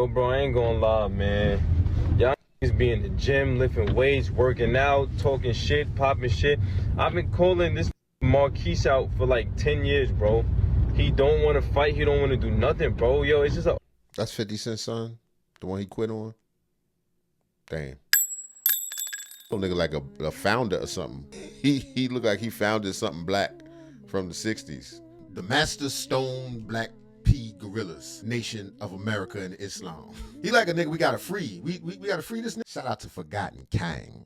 Bro, I ain't gonna lie, man. Y'all niggas be in the gym, lifting weights, working out, talking shit, popping shit. I've been calling this Marquise out for like 10 years, bro. He don't want to fight. He don't want to do nothing, bro. Yo, it's just a... That's 50 Cent's son? The one he quit on? Damn. Don't look like a founder or something. He looked like he founded something black from the 60s. The Master Stone Black P Gorillas, Nation of America and Islam. He like a nigga we gotta free. We gotta free this nigga. Shout out to Forgotten King.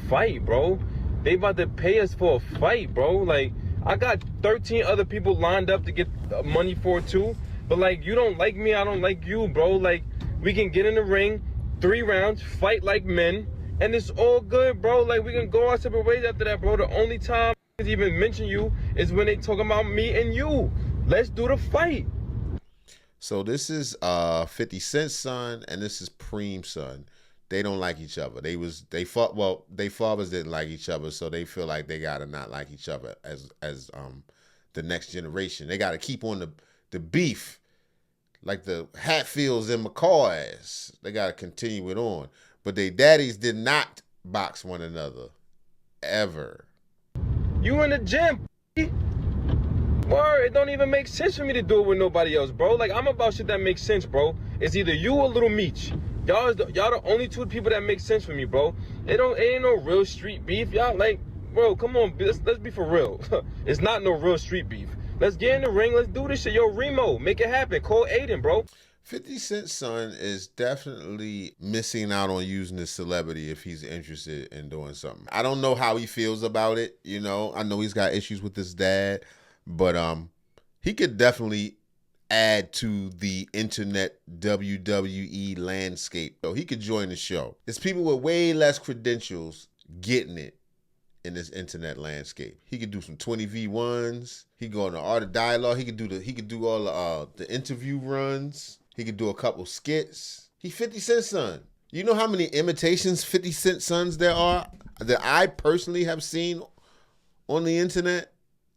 Fight, bro. They about to pay us for a fight, bro. Like, I got 13 other people lined up to get money for it too. But like, you don't like me, I don't like you, bro. Like, we can get in the ring, 3 rounds, fight like men, and it's all good, bro. Like, we can go our separate ways after that, bro. The only time I even mention you is when they talking about me and you. Let's do the fight. So this is 50 Cent's son and this is Preem's son. They don't like each other. They fought. Well, they fathers didn't like each other, so they feel like they gotta not like each other as the next generation. They gotta keep on the beef, like the Hatfields and McCoys. They gotta continue it on. But they daddies did not box one another ever. You in the gym? Word, it don't even make sense for me to do it with nobody else, bro. Like, I'm about shit that makes sense, bro. It's either you or Little Meech. Y'all the only 2 people that make sense for me, bro. It ain't no real street beef. Y'all like, bro, come on, let's be for real. It's not no real street beef. Let's get in the ring, let's do this shit. Yo, Remo, make it happen. Call Aiden, bro. 50 Cent's son is definitely missing out on using his celebrity if he's interested in doing something. I don't know how he feels about it, you know. I know he's got issues with his dad, but he could definitely add to the internet WWE landscape. So he could join the show. There's people with way less credentials getting it in this internet landscape. He could do some 20v1s. He could go on the Art of Dialogue. He could do all the interview runs. He could do a couple skits. He 50 Cent's son. You know how many imitations 50 Cent sons there are that I personally have seen on the internet?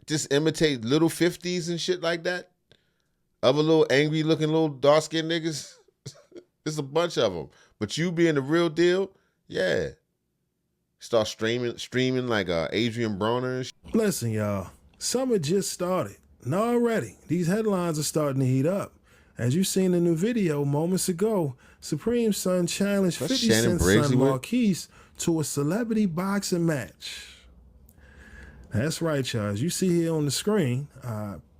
Just imitate little 50s and shit like that. Other little angry looking little dark skinned niggas. There's a bunch of them. But you being the real deal, yeah. Start streaming like Adrian Broner and shit. Listen, y'all. Summer just started. And already, these headlines are starting to heat up. As you seen in the video moments ago, Supreme's son challenged 50 Cent's son Marquise to a celebrity boxing match. That's right, y'all. As you see here on the screen,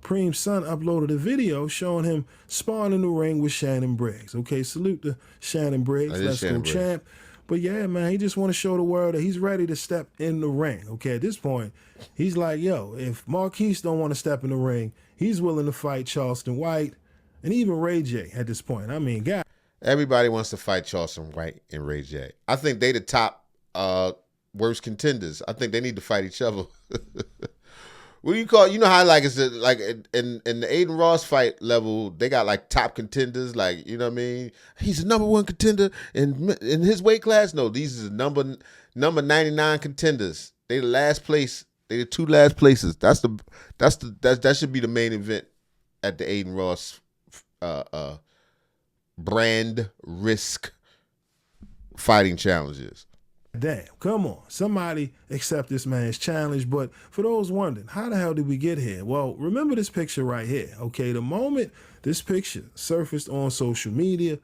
Preem's son uploaded a video showing him sparring in the ring with Shannon Briggs. Okay, salute to Shannon Briggs. Let's go, champ. But yeah, man, he just want to show the world that he's ready to step in the ring. Okay, at this point, he's like, yo, if Marquise don't want to step in the ring, he's willing to fight Charleston White and even Ray J at this point. I mean, God. Everybody wants to fight Charleston White and Ray J. I think they the top worst contenders. I think they need to fight each other. What do you call it? You know how like it's like in the Aiden Ross fight level, they got like top contenders, like, you know what I mean? He's the #1 contender in his weight class. No, these are number 99 contenders. They the last place. They the 2 last places. That should be the main event at the Aiden Ross brand risk fighting challenges. Damn, come on. Somebody accept this man's challenge. But for those wondering, how the hell did we get here? Well, remember this picture right here, okay? The moment this picture surfaced on social media,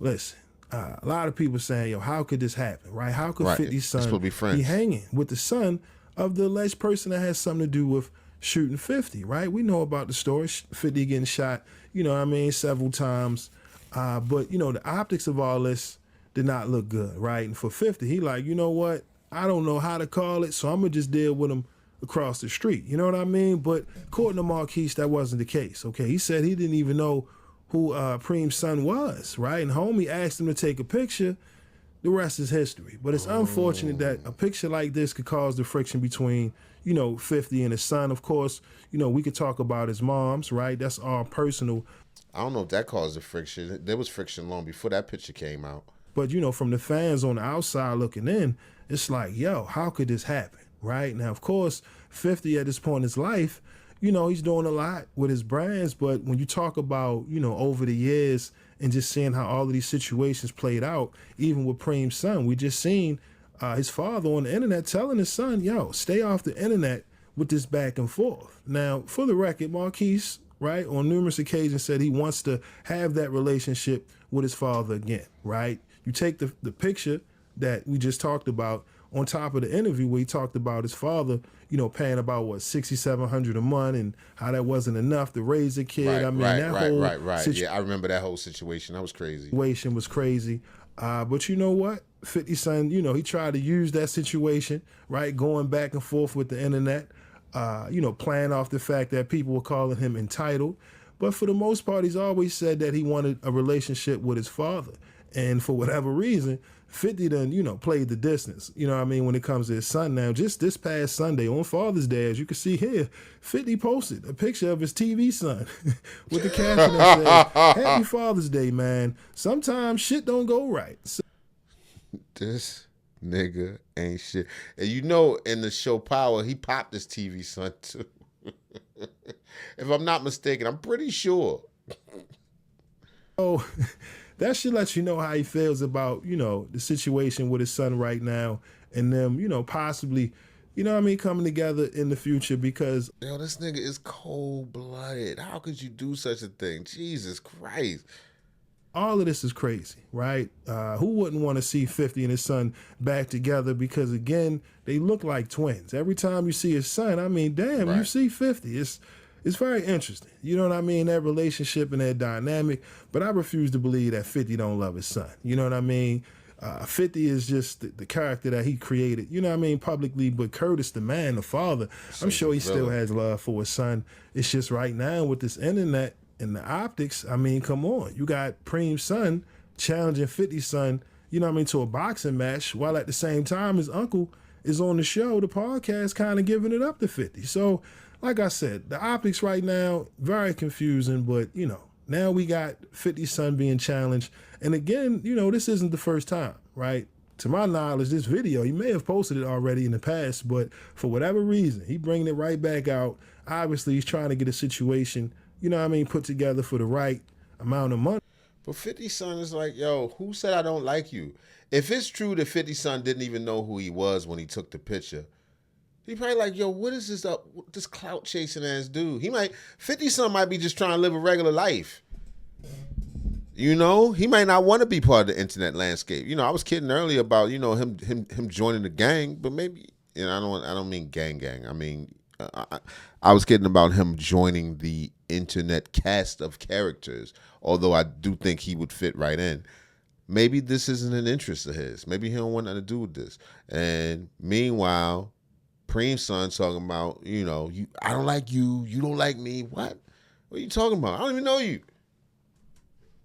listen, a lot of people saying, yo, how could this happen, right? How could 50's son be hanging with the son of the alleged person that has something to do with shooting 50, right? We know about the story, 50 getting shot, you know what I mean, several times. But, you know, the optics of all this did not look good, right? And for 50, he like, you know what? I don't know how to call it, so I'm going to just deal with him across the street. You know what I mean? But according to Marquise, that wasn't the case, okay? He said he didn't even know who Preem's son was, right? And homie asked him to take a picture. The rest is history. But it's unfortunate that a picture like this could cause the friction between, you know, 50 and his son. Of course, you know, we could talk about his moms, right? That's all personal. I don't know if that caused the friction. There was friction long before that picture came out. But, you know, from the fans on the outside looking in, it's like, yo, how could this happen, right? Now, of course, 50 at this point in his life, he's doing a lot with his brands, but when you talk about, over the years and just seeing how all of these situations played out, even with Preem's son, we just seen his father on the internet telling his son, yo, stay off the internet with this back and forth. Now, for the record, Marquise, right, on numerous occasions said he wants to have that relationship with his father again, right? You take the picture that we just talked about on top of the interview where he talked about his father, paying about $6,700 a month and how that wasn't enough to raise a kid. Right, I mean, right. Yeah, I remember that whole situation. That was crazy. Situation was crazy. But you know what? 50 Cent, he tried to use that situation, right? Going back and forth with the internet, playing off the fact that people were calling him entitled. But for the most part, he's always said that he wanted a relationship with his father. And for whatever reason, 50 done, played the distance, when it comes to his son. Now, just this past Sunday on Father's Day, as you can see here, 50 posted a picture of his TV son with the caption that says, Happy Father's Day, man. Sometimes shit don't go right. This nigga ain't shit. And in the show Power, he popped his TV son too. If I'm not mistaken, I'm pretty sure. Oh, that should let you know how he feels about, the situation with his son right now and them, possibly, coming together in the future because... Yo, this nigga is cold-blooded. How could you do such a thing? Jesus Christ. All of this is crazy, right? Who wouldn't want to see 50 and his son back together? Because, again, they look like twins. Every time you see his son, I mean, damn, right. You see 50. It's very interesting. You know what I mean? That relationship and that dynamic. But I refuse to believe that 50 don't love his son. You know what I mean? 50 is just the character that he created, publicly. But Curtis, the man, the father, I'm sure he still has love for his son. It's just right now with this internet and the optics, come on. You got Preem's son challenging 50's son, to a boxing match, while at the same time his uncle is on the show, the podcast, kind of giving it up to 50. So, like I said, the optics right now, very confusing, but, now we got 50's son being challenged. And again, this isn't the first time, right? To my knowledge, this video, he may have posted it already in the past, but for whatever reason, he bringing it right back out. Obviously, he's trying to get a situation, put together for the right amount of money. But 50's son is like, yo, who said I don't like you? If it's true that 50's son didn't even know who he was when he took the picture, he probably like, yo, what is this clout chasing ass dude? 50's son might be just trying to live a regular life. He might not want to be part of the internet landscape. I was kidding earlier about, him joining the gang, but maybe, I don't mean gang. I mean, I was kidding about him joining the internet cast of characters, although I do think he would fit right in. Maybe this isn't an interest of his. Maybe he don't want nothing to do with this. And meanwhile, Preem's son talking about, I don't like you, you don't like me. What are you talking about? I don't even know you.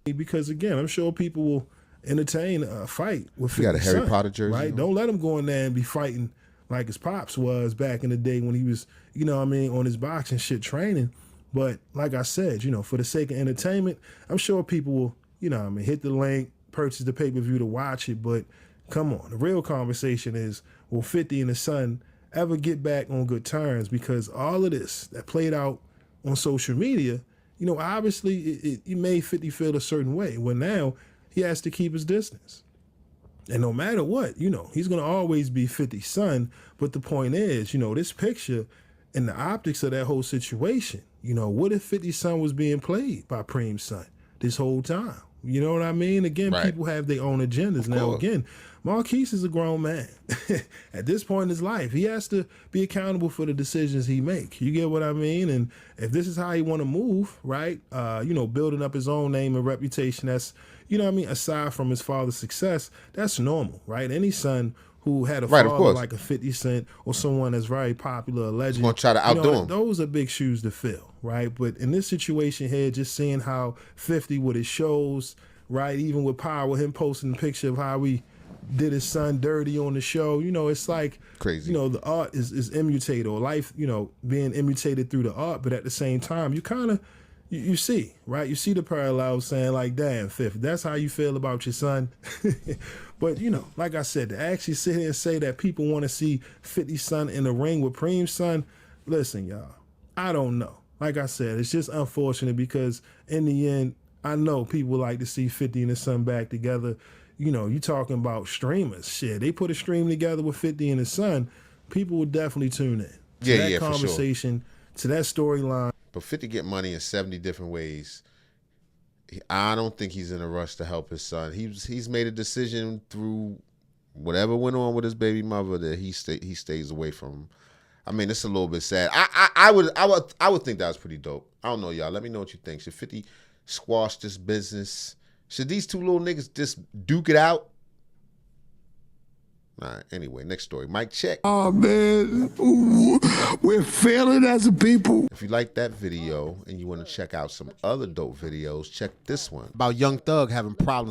Because again, I'm sure people will entertain a fight with 50's You got a Harry son, Potter jersey, right? Don't let him go in there and be fighting like his pops was back in the day when he was, on his boxing shit training. But like I said, for the sake of entertainment, I'm sure people will, hit the link, purchase the pay-per-view to watch it. But come on, the real conversation is, will 50 and his son ever get back on good terms? Because all of this that played out on social media, obviously it made 50 feel a certain way. Well, now he has to keep his distance. And no matter what, he's going to always be 50's son. But the point is, this picture and the optics of that whole situation, what if 50's son was being played by Preem's son this whole time? You know what I mean? Again, right. People have their own agendas. Now, again, Marquise is a grown man. At this point in his life, he has to be accountable for the decisions he make. You get what I mean? And if this is how he want to move, right, building up his own name and reputation, that's, aside from his father's success, that's normal, right? Any son who had a father like a 50 Cent or someone that's very popular, a legend, he's gonna try to outdo him. Those are big shoes to fill, right? But in this situation here, just seeing how 50 with his shows, right, even with Power, him posting a picture of how he did his son dirty on the show, it's like crazy. The art is imitated, or life, being imitated through the art. But at the same time, you kind of you see, right? You see the parallels, saying like, damn, Fifth, that's how you feel about your son. But, like I said, to actually sit here and say that people want to see 50's son in the ring with Preem's son, listen, y'all, I don't know. Like I said, it's just unfortunate because in the end, I know people like to see 50 and his son back together. You know, you talking about streamers. Shit, they put a stream together with 50 and his son, people would definitely tune in to that conversation, to that storyline. But 50 get money in 70 different ways. I don't think he's in a rush to help his son. He's made a decision through whatever went on with his baby mother that he stays away from. I mean, it's a little bit sad. I would think that was pretty dope. I don't know, y'all. Let me know what you think. Should 50 squash this business? Should these two little niggas just duke it out? All right, anyway, next story. Mic check. Oh, man. Ooh, we're failing as a people. If you like that video and you want to check out some other dope videos, check this one. About Young Thug having problems